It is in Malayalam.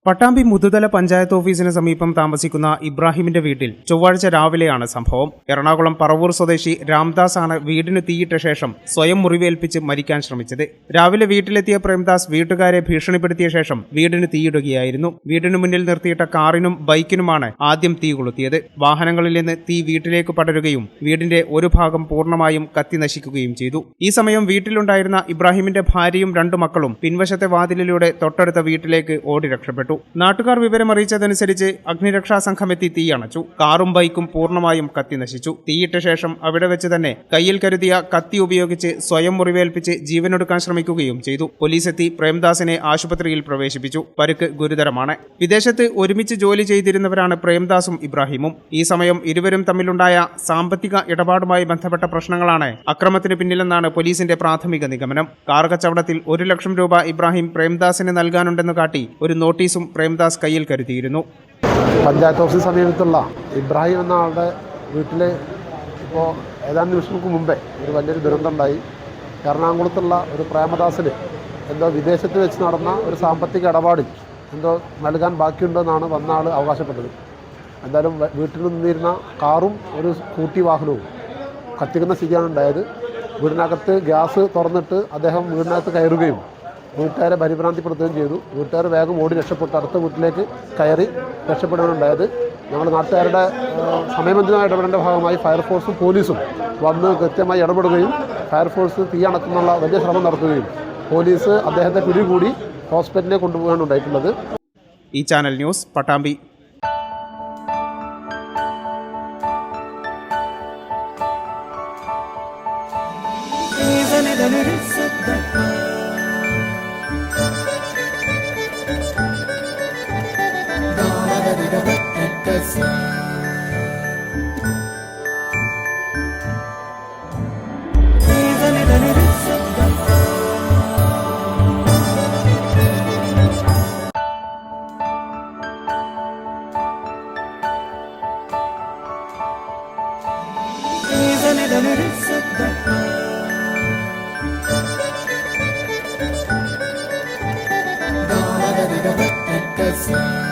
പട്ടാമ്പി മുതുതല പഞ്ചായത്ത് ഓഫീസിന് സമീപം താമസിക്കുന്ന ഇബ്രാഹിമിന്റെ വീട്ടിൽ ചൊവ്വാഴ്ച രാവിലെയാണ് സംഭവം. എറണാകുളം പറവൂർ സ്വദേശി രാംദാസ് ആണ് വീടിന് തീയിട്ട ശേഷം സ്വയം മുറിവേൽപ്പിച്ച് മരിക്കാൻ ശ്രമിച്ചത്. രാവിലെ വീട്ടിലെത്തിയ പ്രേംദാസ് വീട്ടുകാരെ ഭീഷണിപ്പെടുത്തിയ ശേഷം വീടിന് തീയിടുകയായിരുന്നു. വീടിനു മുന്നിൽ നിർത്തിയിട്ട കാറിനും ബൈക്കിനുമാണ് ആദ്യം തീ കൊളുത്തിയത്. വാഹനങ്ങളിൽ നിന്ന് തീ വീട്ടിലേക്ക് പടരുകയും വീടിന്റെ ഒരു ഭാഗം പൂർണ്ണമായും കത്തി നശിക്കുകയും ചെയ്തു. ഈ സമയം വീട്ടിലുണ്ടായിരുന്ന ഇബ്രാഹിമിന്റെ ഭാര്യയും 2 മക്കളും പിൻവശത്തെ വാതിലിലൂടെ തൊട്ടടുത്ത വീട്ടിലേക്ക് ഓടി രക്ഷപ്പെട്ടു. നാട്ടുകാർ വിവരമറിയിച്ചതനുസരിച്ച് അഗ്നിരക്ഷാ സംഘമെത്തി തീയണച്ചു. കാറും ബൈക്കും പൂർണ്ണമായും കത്തി നശിച്ചു. തീയിട്ട ശേഷം അവിടെ വെച്ച് തന്നെ കയ്യിൽ കരുതിയ കത്തി ഉപയോഗിച്ച് സ്വയം മുറിവേൽപ്പിച്ച് ജീവനൊടുക്കാൻ ശ്രമിക്കുകയും ചെയ്തു. പോലീസെത്തി പ്രേംദാസിനെ ആശുപത്രിയിൽ പ്രവേശിപ്പിച്ചു. പരുക്ക് ഗുരുതരമാണ്. വിദേശത്ത് ഒരുമിച്ച് ജോലി ചെയ്തിരുന്നവരാണ് പ്രേംദാസും ഇബ്രാഹിമും. ഈ സമയം ഇരുവരും തമ്മിലുണ്ടായ സാമ്പത്തിക ഇടപാടുമായി ബന്ധപ്പെട്ട പ്രശ്നങ്ങളാണ് അക്രമത്തിന് പിന്നിലെന്നാണ് പോലീസിന്റെ പ്രാഥമിക നിഗമനം. കാർ കച്ചവടത്തിൽ 1 ലക്ഷം രൂപ ഇബ്രാഹിം പ്രേംദാസിന് നൽകാനുണ്ടെന്ന് കാട്ടി ഒരു നോട്ടീസും പ്രേംദാസ് കയ്യിൽ കരുതിയിരുന്നു. പഞ്ചായത്ത് ഓഫീസിന് സമീപത്തുള്ള ഇബ്രാഹിം എന്ന ആളുടെ വീട്ടിൽ ഇപ്പോൾ ഏതാനും നിമിഷങ്ങൾക്ക് മുമ്പേ ഒരു വലിയൊരു ദുരന്തമുണ്ടായി. എറണാകുളത്തുള്ള ഒരു പ്രേമദാസിന് എന്തോ വിദേശത്ത് വെച്ച് നടന്ന ഒരു സാമ്പത്തിക ഇടപാടിൽ എന്തോ നൽകാൻ ബാക്കിയുണ്ടെന്നാണ് വന്ന ആൾ അവകാശപ്പെട്ടത്. എന്തായാലും വീട്ടിൽ നിന്നിരുന്ന കാറും ഒരു സ്കൂട്ടി വാഹനവും കത്തിക്കുന്ന സ്ഥിതിയാണ് ഉണ്ടായത്. വീടിനകത്ത് ഗ്യാസ് തുറന്നിട്ട് അദ്ദേഹം വീടിനകത്ത് കയറുകയും വീട്ടുകാരെ പരിഭ്രാന്തിപ്പെടുത്തുകയും ചെയ്തു. വീട്ടുകാർ വേഗം ഓടി രക്ഷപ്പെട്ട് അടുത്ത വീട്ടിലേക്ക് കയറി രക്ഷപ്പെടുകയാണുണ്ടായത്. ഞങ്ങൾ നാട്ടുകാരുടെ സമയബന്ധിതമായ ഇടപെടലിൻ്റെ ഭാഗമായി ഫയർഫോഴ്സും പോലീസും വന്ന് കൃത്യമായി ഇടപെടുകയും ഫയർഫോഴ്സ് തീ അണയ്ക്കാനുള്ള വലിയ ശ്രമം നടത്തുകയും പോലീസ് അദ്ദേഹത്തെ പിടികൂടി ഹോസ്പിറ്റലിലേക്ക് കൊണ്ടുപോകാൻ ഉണ്ടായിട്ടുള്ളത്. ഈ ചാനൽ ന്യൂസ് പട്ടാമ്പി. Yes.